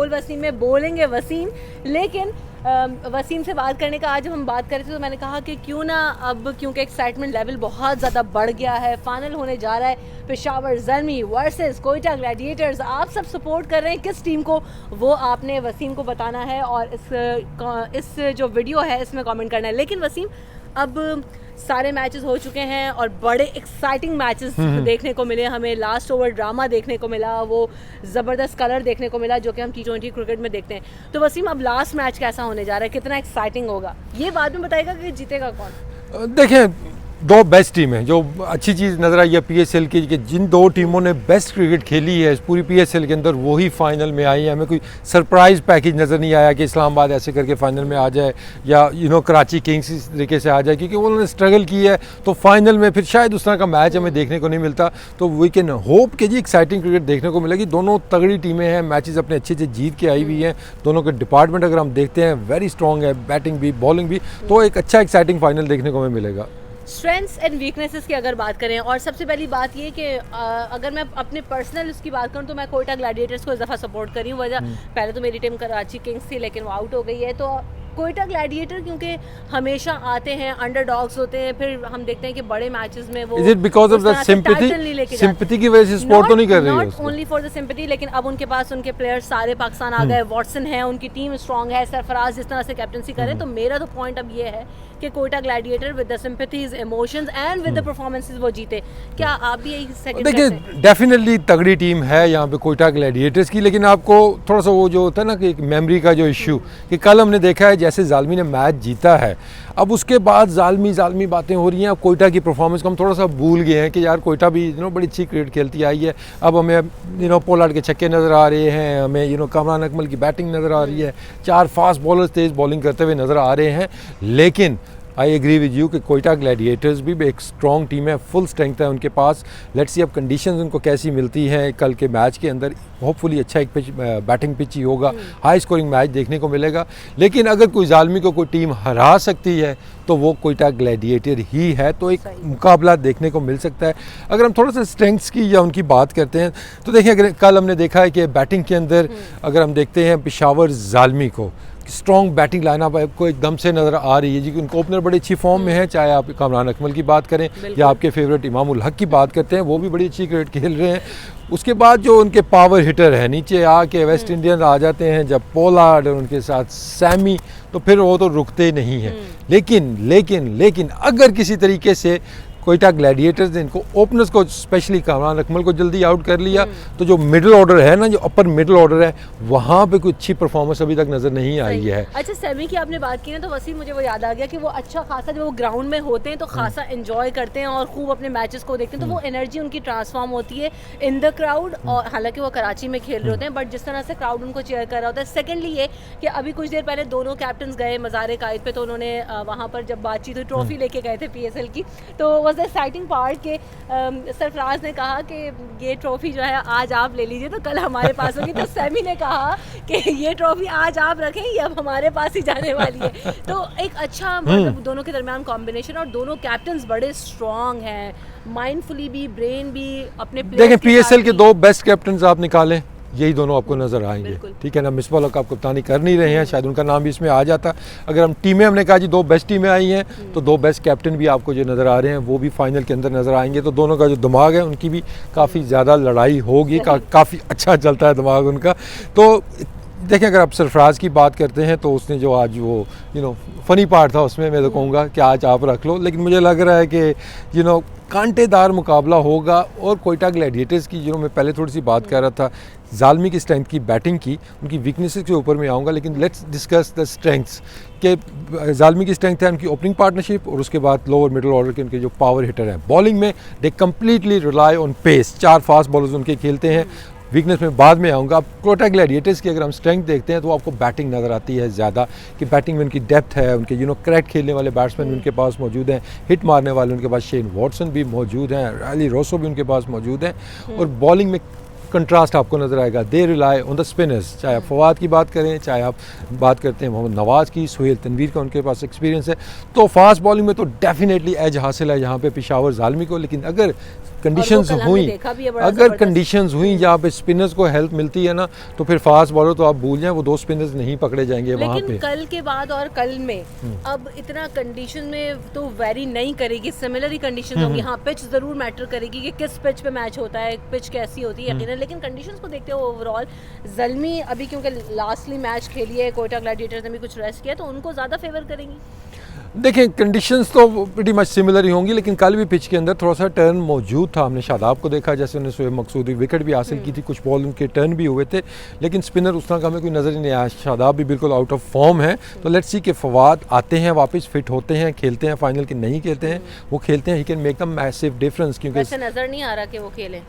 Full Wasim में बोलेंगे वसीम, लेकिन वसीम से बात करने का आज हम बात कर रहे थे तो मैंने कहा कि क्यों ना अब, क्योंकि एक्साइटमेंट लेवल बहुत ज़्यादा बढ़ गया है, फाइनल होने जा रहा है पेशावर ज़ल्मी वर्सेस कोयटा ग्लैडिएटर्स। आप सब सपोर्ट कर रहे हैं किस टीम को, वो आपने वसीम को बताना है और इस जो वीडियो है इसमें कमेंट करना है। लेकिन वसीम, अब सारे मैचेस हो चुके हैं और बड़े एक्साइटिंग मैचेस देखने को मिले हमें। लास्ट ओवर ड्रामा देखने को मिला, वो ज़बरदस्त कलर देखने को मिला जो कि हम T20 क्रिकेट में देखते हैं। तो वसीम, अब लास्ट मैच कैसा होने जा रहा है, कितना एक्साइटिंग होगा, ये बाद में बताएगा कि जीतेगा कौन? देखें, दो बेस्ट टीम है। जो अच्छी चीज़ नज़र आई है PSL की कि जिन दो टीमों ने बेस्ट क्रिकेट खेली है इस पूरी PSL के अंदर, वही फाइनल में आई है। हमें कोई सरप्राइज़ पैकेज नज़र नहीं आया कि इस्लामाबाद ऐसे करके फाइनल में आ जाए या कराची किंग्स इस तरीके से आ जाए, क्योंकि उन्होंने स्ट्रगल की है तो फाइनल में फिर शायद उस तरह का मैच हमें देखने को नहीं मिलता। तो वी कैन होप कि जी एक्साइटिंग क्रिकेट देखने को मिलेगी। दोनों तगड़ी टीमें हैं, मैचेस अपने अच्छे से जीत के आई हुई हैं। दोनों के डिपार्टमेंट अगर हम देखते हैं वेरी स्ट्रॉन्ग है, बैटिंग भी बॉलिंग भी, तो एक अच्छा एक्साइटिंग फाइनल देखने को हमें मिलेगा। स्ट्रेंथ्स एंड वीकनेसेस की अगर बात करें, और सबसे पहली बात ये कि अगर मैं अपने पर्सनल उसकी बात करूं तो मैं कोयटा ग्लैडिएटर्स को इस दफ़ा सपोर्ट कर रही हूँ। वजह पहले तो मेरी टीम कराची किंग्स थी लेकिन वो आउट हो गई है, तो कोयटा ग्लैडिएटर क्योंकि हमेशा आते हैं, अंडरडॉग्स होते हैं, फिर हम देखते हैं कि बड़े मैचेस में वो is it because of the sympathy की वजह से सपोर्ट तो नहीं कर रही है? Not only for the sympathy, लेकिन अब उनके पास उनके प्लेयर्स सारे पाकिस्तान आ गए, वॉटसन है, उनकी टीम स्ट्रांग है, सरफराज जिस तरह से कैप्टनसी करें। तो मेरा तो पॉइंट अब ये है कि कोयटा gladiator with the sympathies, emotions and with the performances वो जीते। क्या आप भी यही सेकंड? देखिए, डेफिनेटली तगड़ी टीम है यहाँ पे कोयटा ग्लैडिएटर्स की, लेकिन आपको थोड़ा सा वो जो होता है ना कि एक मेमोरी का जो इशू, कि कल हमने देखा है जैसे ज़ालमी ने मैच जीता है, अब उसके बाद ज़ालमी बातें हो रही हैं। अब कोयटा की परफॉर्मेंस को हम थोड़ा सा भूल गए हैं कि यार कोयटा भी बड़ी अच्छी क्रिकेट खेलती आई है। अब हमें पोलार्ड के छक्के नज़र आ रहे हैं, हमें कामरान अकमल की बैटिंग नज़र आ रही है, 4 फास्ट बॉलर्स तेज़ बॉलिंग करते हुए नज़र आ रहे हैं। लेकिन आई एग्री विद यू कि कोयटा ग्लैडिएटर्स भी एक स्ट्रॉन्ग टीम है, फुल स्ट्रेंथ है उनके पास। लेट्स सी अब कंडीशंस उनको कैसी मिलती हैं कल के मैच के अंदर। होपफुली अच्छा एक बैटिंग पिच ही होगा, हाई स्कोरिंग मैच देखने को मिलेगा। लेकिन अगर कोई ज़ालमी को कोई टीम हरा सकती है तो वो कोयटा ग्लैडिएटर ही है, तो एक मुकाबला देखने को मिल सकता है। अगर हम थोड़ा सा स्ट्रेंथ्स की या उनकी बात करते हैं तो देखिए, अगर कल हमने देखा है कि बैटिंग के अंदर अगर हम देखते हैं पेशावर ज़ालमी को स्ट्रॉन्ग बैटिंग लाइनअप आपको एकदम से नज़र आ रही है जी। उनको ओपनर बड़े अच्छी फॉर्म में है, चाहे आप कामरान अकमल की बात करें या आपके फेवरेट इमाम उल हक की बात करते हैं, वो भी बड़ी अच्छी क्रिकेट खेल रहे हैं। उसके बाद जो उनके पावर हिटर है नीचे आके वेस्ट इंडियन आ जाते हैं, जब पोलार्ड और उनके साथ सैमी, तो फिर वो तो रुकते नहीं हैं। लेकिन अगर किसी तरीके से कोयटा ग्लैडिएटर्स ने इनको ओपनर्स को, स्पेशली कामरान अकमल को जल्दी आउट कर लिया, तो जो मिडिल ऑर्डर है ना, जो अपर मिडिल ऑर्डर है, वहाँ पे कोई अच्छी परफॉर्मेंस अभी तक नज़र नहीं आई है। अच्छा, सैमी की आपने बात की ना, तो वसीम मुझे वो याद आ गया कि वो अच्छा खासा जब वो ग्राउंड में होते हैं तो खासा एंजॉय करते हैं और खूब अपने मैचेस को देखते हैं, तो वो एनर्जी उनकी ट्रांसफॉर्म होती है इन द क्राउड। और हालांकि वो कराची में खेल रहे होते हैं, बट जिस तरह से क्राउड उनको चेयर कर रहा होता है। सेकेंडली ये कि अभी कुछ देर पहले दोनों कैप्टन गए मज़ार कायद पे, तो उन्होंने वहाँ पर जब बातचीत हुई, ट्रॉफी लेके गए थे PSL की, तो वॉज द एक्साइटिंग पार्ट के सरफराज ने कहा कि ये ट्रॉफी जो है आज आप ले लीजिए, तो कल हमारे पास होगी। तो सैमी ने कहा कि ये ट्रॉफी आज आप रखें, ये अब हमारे पास ही जाने वाली है। तो एक अच्छा मतलब दोनों के दरमियान कॉम्बिनेशन, और दोनों कैप्टन्स बड़े स्ट्रॉन्ग हैं, माइंडफुली भी, ब्रेन भी, अपने देखें PSL के 2 बेस्ट कैप्टन आप निकालें, यही दोनों आपको नज़र आएंगे, ठीक है ना। मिसबाह हक आप कप्तानी कर नहीं रहे हैं, शायद उनका नाम भी इसमें आ जाता। अगर हम टीमें, हमने कहा जी 2 बेस्ट टीमें आई हैं, तो 2 बेस्ट कैप्टन भी आपको जो नज़र आ रहे हैं वो भी फाइनल के अंदर नज़र आएंगे। तो दोनों का जो दिमाग है उनकी भी काफ़ी ज़्यादा लड़ाई होगी, काफ़ी अच्छा चलता है दिमाग उनका। तो देखिए, अगर आप सरफराज की बात करते हैं तो उसने जो आज वो फ़नी पार्ट था उसमें, मैं तो कहूँगा कि आज आप रख लो। लेकिन मुझे लग रहा है कि कांटेदार मुकाबला होगा। और कोयटा ग्लैडिएटर्स की मैं पहले थोड़ी सी बात कर रहा था ज़ालमी की स्ट्रेंथ की, बैटिंग की, उनकी वीकनेसेस के ऊपर मैं आऊँगा, लेकिन लेट्स डिस्कस द स्ट्रेंथ्स। के ज़ालमी की स्ट्रेंथ है उनकी ओपनिंग पार्टनरशिप, और उसके बाद लोअर मिडिल ऑर्डर के उनके जो पावर हिटर हैं। बॉलिंग में they completely rely on pace, 4 fast bowlers उनके खेलते हैं। वीकनेस में बाद में आऊँगा। अब कोयटा ग्लैडिएटर्स की अगर हम स्ट्रेंथ देखते हैं तो आपको बैटिंग नज़र आती है ज़्यादा, कि बैटिंग में उनकी डेप्थ है, उनके क्रैक खेलने वाले बैट्समैन उनके पास मौजूद हैं, हिट मारने वाले उनके पास शेन वॉटसन भी मौजूद हैं, रैली रोसो भी उनके पास मौजूद हैं। और बॉलिंग में कंट्रास्ट आपको नज़र आएगा, they rely on the spinners, चाहे आप फवाद की बात करें, चाहे आप बात करते हैं मोहम्मद नवाज़ की, सुहेल तनवीर का उनके पास एक्सपीरियंस है। तो फास्ट बॉलिंग में तो डेफिनेटली एज हासिल है यहाँ पे पेशावर ज़ालमी को। लेकिन अगर कंडीशंस कल हमने हुई, देखा भी है बड़ा अगर ज़बरदस्त। कंडीशंस हुई जहाँ पे स्पिनर्स को हेल्प मिलती है ना, तो फिर फास्ट बॉलर तो आप भूल जाएं, वो 2 स्पिनर्स नहीं पकड़े जाएंगे वहाँ लेकिन पे। कल के बाद और कल में अब इतना कंडीशन में तो वेरी नहीं करेगी, सिमिलर ही कंडीशन होंगी। हाँ, पिच जरूर मैटर करेगी कि किस पिच पे मैच होता है, पिच कैसी होती है यकीनन, लेकिन कंडीशंस को देखते हुए ओवरऑल ज़ल्मी अभी क्योंकि लास्टली मैच खेली है, कोयटा ग्लैडिएटर्स ने भी कुछ रेस्ट किया, तो उनको ज़्यादा फेवर करेंगी। देखें कंडीशंस तो प्रीटी मच सिमिलर ही होंगी, लेकिन कल भी पिच के अंदर थोड़ा सा टर्न मौजूद था। हमने शादाब को देखा जैसे उन्होंने शोएब मकसूदी विकेट भी हासिल की थी, कुछ बॉल उनके टर्न भी हुए थे, लेकिन स्पिनर उस तरह का हमें कोई नज़र ही नहीं आया। शादाब भी बिल्कुल आउट ऑफ फॉर्म है, तो लेट्स सी कि फवाद आते हैं वापस, फिट होते हैं, खेलते हैं फाइनल के नहीं खेलते हैं, वो खेलते हैं, he can make a massive difference. क्योंकि वैसे नज़र नहीं आ रहा कि वो खेलें।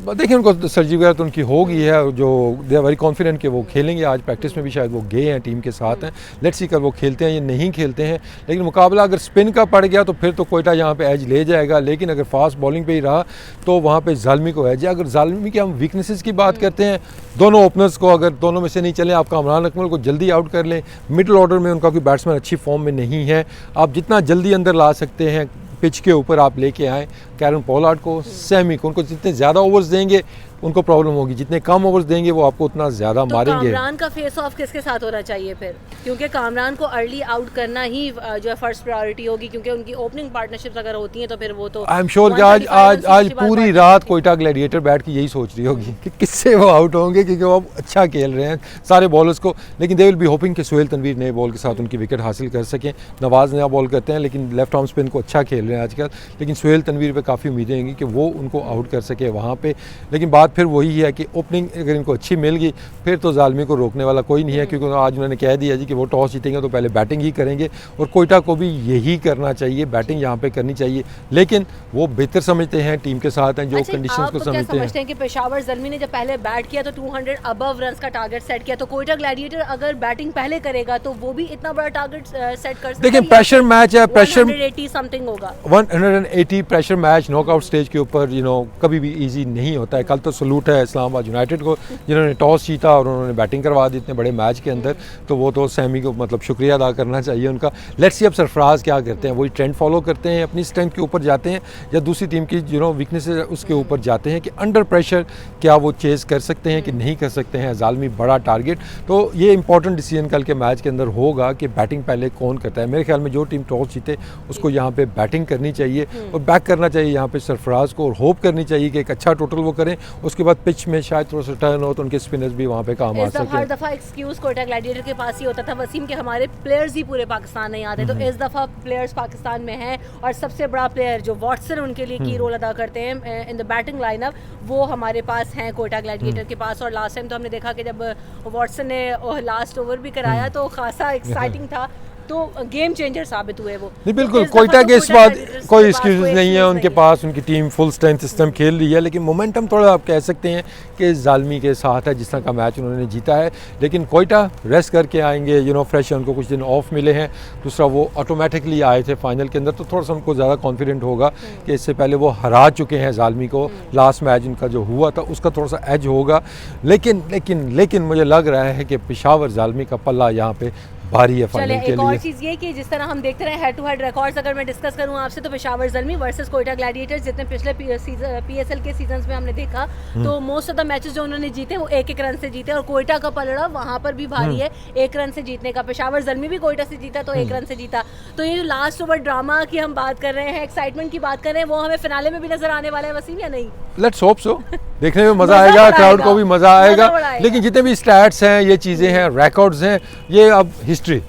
देखिए उनको सर्जरी वगैरह तो उनकी हो गई है, जो दे आर वेरी कॉन्फिडेंट कि वो खेलेंगे। आज प्रैक्टिस में भी शायद वो गए हैं, टीम के साथ हैं। लेट्स सी कर वो खेलते हैं या नहीं खेलते हैं, लेकिन मुकाबला अगर स्पिन का पड़ गया तो फिर तो कोयटा यहाँ पे एज ले जाएगा, लेकिन अगर फास्ट बॉलिंग पे ही रहा तो वहाँ पे ज़ालमी को एज है। अगर ज़ालमी की हम वीकनेसेस की बात करते हैं, दोनों ओपनर्स को अगर दोनों में से नहीं चले, आप कामरान अकमल को जल्दी आउट कर लें, मिडिल ऑर्डर में उनका कोई बैट्समैन अच्छी फॉर्म में नहीं है, आप जितना जल्दी अंदर ला सकते हैं पिच के ऊपर आप लेके आएँ। कैरन पोलार्ड को, सैमी को, उनको जितने ज़्यादा ओवर्स देंगे उनको प्रॉब्लम होगी, जितने कम ओवर्स देंगे वो आपको उतना ज़्यादा तो मारेंगे। कामरान का फेस ऑफ किसके साथ होना चाहिए फिर? क्योंकि कामरान को अर्ली आउट करना ही जो है फर्स्ट प्रायोरिटी होगी, क्योंकि उनकी ओपनिंग पार्टनरशिप्स अगर होती हैं तो फिर वो तो आई एम श्योर कि आज पूरी रात कोयटा ग्लैडिएटर बैठ के यही सोच रही होगी कि किससे वो आउट होंगे, क्योंकि वो अब अच्छा खेल रहे हैं सारे बॉलर्स को। लेकिन दे विल बी होपिंग कि सोहेल तनवीर नए बॉल के साथ उनकी विकेट हासिल कर सकें। नवाज़ नया बॉल करते हैं लेकिन लेफ्ट आर्म स्पिन को अच्छा खेल रहे हैं आजकल, लेकिन सोहेल तनवीर पे काफ़ी उम्मीदें होंगी कि वो उनको आउट कर सके वहाँ पे। लेकिन बात फिर वही है कि ओपनिंग अगर इनको अच्छी मिल गई फिर तो ज़ालमी को रोकने वाला कोई नहीं है, क्योंकि आज उन्होंने कह दिया जी कि वो टॉस जीतेंगे तो पहले बैटिंग ही करेंगे, और कोयटा को भी यही करना चाहिए, बैटिंग यहाँ पे करनी चाहिए। लेकिन वो बेहतर समझते हैं, टीम के साथ हैं, जो कंडीशंस को समझते हैं कि पेशावर ज़ल्मी ने जब पहले बैट किया तो 200 अबव रन्स का टारगेट सेट किया, तो कोयटा ग्लैडिएटर अगर बैटिंग पहले करेगा तो वो भी इतना बड़ा टारगेट सेट कर सकता है। देखिए प्रेशर मैच है, प्रेशर 180 समथिंग होगा, 180 प्रेशर मैच नॉकआउट स्टेज के ऊपर कभी भी इजी नहीं होता है। कल तो सलूट है इस्लामाबाद यूनाइटेड को जिन्होंने टॉस जीता और उन्होंने बैटिंग करवा दी इतने बड़े मैच के अंदर, तो वो तो सैमी को मतलब शुक्रिया अदा करना चाहिए उनका। लेट्स सी अब सरफराज क्या करते हैं, वही ट्रेंड फॉलो करते हैं, अपनी स्ट्रेंथ के ऊपर जाते हैं या दूसरी टीम की वीकनेसेस है उसके ऊपर जाते हैं कि अंडर प्रेशर क्या वो चेज़ कर सकते हैं कि नहीं कर सकते हैं। ज़ालमी बड़ा टारगेट, तो ये इंपॉर्टेंट डिसीजन कल के मैच के अंदर होगा कि बैटिंग पहले कौन करता है। मेरे ख्याल में जो टीम टॉस जीते उसको यहाँ पे बैटिंग करनी चाहिए और बैक करना चाहिए यहाँ पे सरफराज को, और होप करनी चाहिए कि एक अच्छा टोटल वो करें, उसके बाद पिच में शायद थोड़ा सा टर्न हो तो उनके स्पिनर्स भी वहाँ पे काम आ सके। हर दफ़ा एक्सक्यूज़ कोयटा ग्लैडिएटर के पास ही होता था वसीम के हमारे प्लेयर्स ही पूरे पाकिस्तान नहीं आते, तो इस दफ़ा प्लेयर्स पाकिस्तान में हैं और सबसे बड़ा प्लेयर जो वॉटसन उनके लिए की रोल अदा करते हैं इन द बैटिंग लाइनअप, वो हमारे पास हैं कोयटा ग्लैडिएटर के पास। और लास्ट टाइम तो हमने देखा कि जब वॉटसन ने लास्ट ओवर भी कराया तो खासा एक्साइटिंग था, तो गेम चेंजर साबित हुए वो। नहीं बिल्कुल, कोयटा के इस बात कोई एक्सक्यूज़ नहीं है उनके पास, उनकी टीम फुल स्ट्रेंथ सिस्टम खेल रही है, लेकिन मोमेंटम थोड़ा आप कह सकते हैं कि ज़ालमी के साथ है जिस तरह का मैच उन्होंने जीता है। लेकिन कोयटा रेस्ट करके आएंगे, फ्रेश है, उनको कुछ दिन ऑफ मिले हैं, दूसरा वो ऑटोमेटिकली आए थे फाइनल के अंदर, तो थोड़ा सा उनको ज़्यादा कॉन्फिडेंट होगा कि इससे पहले वो हरा चुके हैं ज़ालमी को, लास्ट मैच उनका जो हुआ था उसका थोड़ा सा एज होगा। लेकिन मुझे लग रहा है कि पेशावर ज़ालमी का पल्ला यहाँ पे भारी है फाइनल के लिए। एक और चीज़ ये कि जिस तरह हम देखते रहे हेड टू हेड रिकॉर्ड्स अगर मैं डिस्कस करूं आपसे, तो पेशावर ज़ल्मी वर्सेस कोयटा ग्लैडिएटर्स जितने पिछले पीएसएल के सीजन्स में हमने देखा, तो मोस्ट ऑफ द मैचेस जो उन्होंने जीते वो 1-1 रन से जीते, और कोयटा का पलड़ा वहां पर भी भारी है 1 रन से जीतने का। पेशावर ज़ल्मी भी कोयटा से जीता तो 1 रन से जीता। तो ये जो लास्ट ओवर ड्रामा की हम बात कर रहे हैं, एक्साइटमेंट की बात कर रहे हैं, वो हमें फिनाले में भी नजर आने वाला है वसीम, या नहीं? लेट्स होप सो, देखने में मज़ा आएगा, क्राउड को भी मज़ा आएगा। लेकिन जितने भी स्टैट्स हैं, ये चीज़ें हैं, रिकॉर्ड्स हैं, ये अब हिस्ट्री।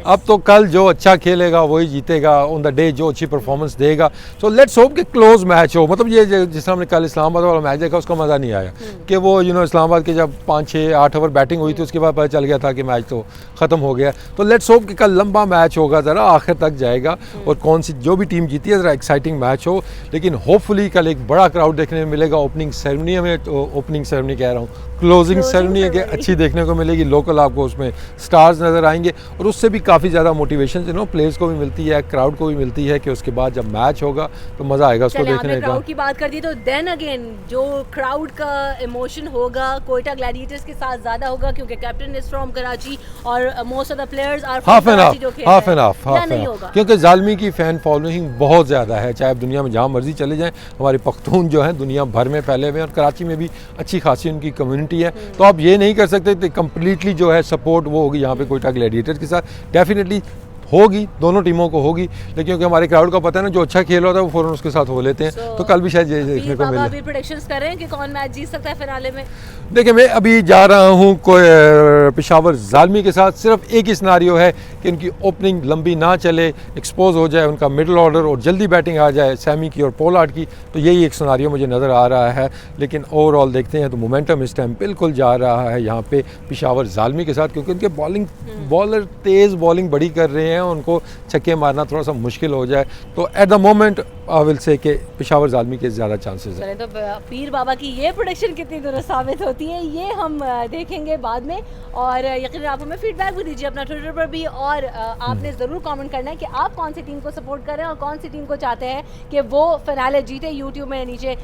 अब तो कल जो अच्छा खेलेगा वही जीतेगा ऑन द डे, जो अच्छी परफॉर्मेंस देगा। सो लेट्स होप कि क्लोज मैच हो। मतलब ये जिस तरह हमने कल इस्लामाबाद वाला मैच देखा उसका मज़ा नहीं आया कि वो इस्लामाबाद के जब 5-6-8 ओवर बैटिंग हुई थी उसके बाद पता चल गया था कि मैच तो ख़त्म हो गया। तो लेट्स होप कि कल लंबा मैच होगा, ज़रा आखिर तक जाएगा और कौन सी जो भी टीम जीती है ज़रा एक्साइटिंग मैच हो। लेकिन होपफुली कल एक बड़ा क्राउड देखने में मिलेगा ओपनिंग सेरेमनी में, ओपनिंग सेरेमनी कह रहा हूँ, क्लोजिंग Closing सेरेमनी है कि ceremony। अच्छी देखने को मिलेगी, लोकल आपको उसमें स्टार्स नज़र आएंगे और उससे भी काफ़ी ज़्यादा मोटिवेशन प्लेयर्स को भी मिलती है, क्राउड को भी मिलती है कि उसके बाद जब मैच होगा तो मज़ा आएगा उसको चलिए आपने देखने का। क्राउड की बात कर दी तो देन अगेन जो क्राउड का इमोशन होगा कोयटा ग्लैडिएटर्स के साथ ज़्यादा होगा क्योंकि कैप्टन इज फ्रॉम कराची और most of the players are from half and Karachi जो हाफ, खेल हाफ रहे एंड हैं। हाफ, या हाफ एंड नहीं हाफ, होगा? क्योंकि जालमी की फ़ैन फॉलोइंग बहुत ज़्यादा है, चाहे आप दुनिया में जहाँ मर्जी चले जाएं, हमारे पख्तून जो हैं दुनिया भर में फैले हुए हैं और कराची में भी अच्छी खासी उनकी कम्युनिटी है। तो आप ये नहीं कर सकते कि कम्प्लीटली जो है सपोर्ट वो होगी यहाँ पे कोयटा ग्लैडिएटर्स के साथ, डेफिनेटली होगी, दोनों टीमों को होगी, लेकिन क्योंकि हमारे क्राउड का पता है ना जो अच्छा खेल होता है वो फ़ौरन उसके साथ हो लेते हैं। So, तो कल भी शायद ये देखने को बाबा मिले। अभी प्रेडिक्शंस कर रहे हैं कि कौन मैच जीत सकता है फिनाले में? देखिए मैं अभी जा रहा हूँ पेशावर ज़ालमी के साथ, सिर्फ एक ही सिनारियो है कि उनकी ओपनिंग लंबी ना चले, एक्सपोज हो जाए उनका मिडल ऑर्डर और जल्दी बैटिंग आ जाए सैमी की और पोलार्ड की, तो यही एक सिनारियो मुझे नज़र आ रहा है। लेकिन ओवरऑल देखते हैं तो मोमेंटम इस टाइम बिल्कुल जा रहा है यहाँ पे पेशावर ज़ालमी के साथ, क्योंकि उनके बॉलर तेज़ बॉलिंग बड़ी कर रहे हैं, उनको छक्के मारना थोड़ा सा मुश्किल हो जाए। तो at the moment I will say कि पेशावर ज़ालमी के ज़्यादा चांसेस हैं। चलें तो पीर बाबा की ये प्रोडिक्शन कितनी दुरुस्त साबित होती है ये हम देखेंगे बाद में। और यकीनन आप हमें फीडबैक भी दीजिए अपना ट्विटर पर भी, और आपने ज़रूर कमेंट करना है कि आप कौन सी टीम को सपोर्ट कर रहे हैं और कौन सी टीम को चाहते हैं कि वो फिनाले जीते। यूट्यूब में नीचे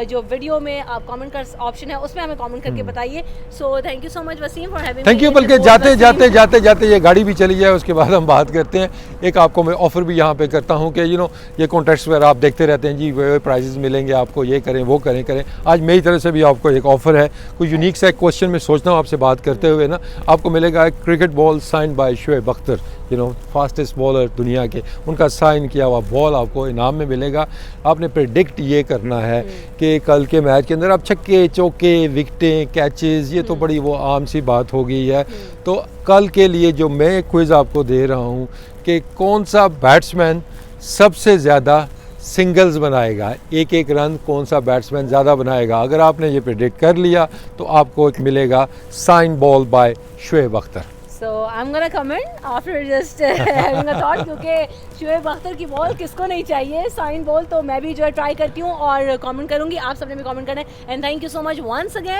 जो वीडियो में आप कमेंट का ऑप्शन है उसमें हमें कमेंट करके बताइए। So thank you so much Wasim for having thank you. बल्कि जाते जाते जाते जाते ये गाड़ी भी चली जाए उसके बाद हम बात करते हैं। एक आपको मैं ऑफ़र भी यहाँ पे करता हूँ कि ये कॉन्टेस्ट वगैरह आप देखते रहते हैं जी, वे प्राइजेस मिलेंगे आपको, ये करें वो करें। आज मेरी तरफ से भी आपको एक ऑफ़र है, कोई यूनिक सा एक क्वेश्चन मैं सोचता हूँ आपसे बात करते हुए ना, आपको मिलेगा एक cricket ball sign by Shoaib Akhtar, fastest bowler दुनिया के, उनका साइन किया हुआ बॉल आपको इनाम में मिलेगा। आपने प्रेडिक्ट ये करना है कि कल के मैच के अंदर आप छक्के चौके विकेटें कैचेस, ये तो बड़ी वो आम सी बात हो गई है। तो कल के लिए जो मैं क्विज़ आपको दे रहा हूँ कि कौन सा बैट्समैन सबसे ज़्यादा सिंगल्स बनाएगा, एक रन कौन सा बैट्समैन ज़्यादा बनाएगा, अगर आपने ये प्रेडिक्ट कर लिया तो आपको एक मिलेगा sign ball by Shoaib Akhtar. So I'm gonna comment after just having a thought, क्योंकि शोएब अख्तर की बॉल किसको नहीं चाहिए साइन बॉल, तो मैं भी जो है ट्राई करती हूँ और कमेंट करूँगी। आप सबने भी कमेंट करना है। And thank you so much once again.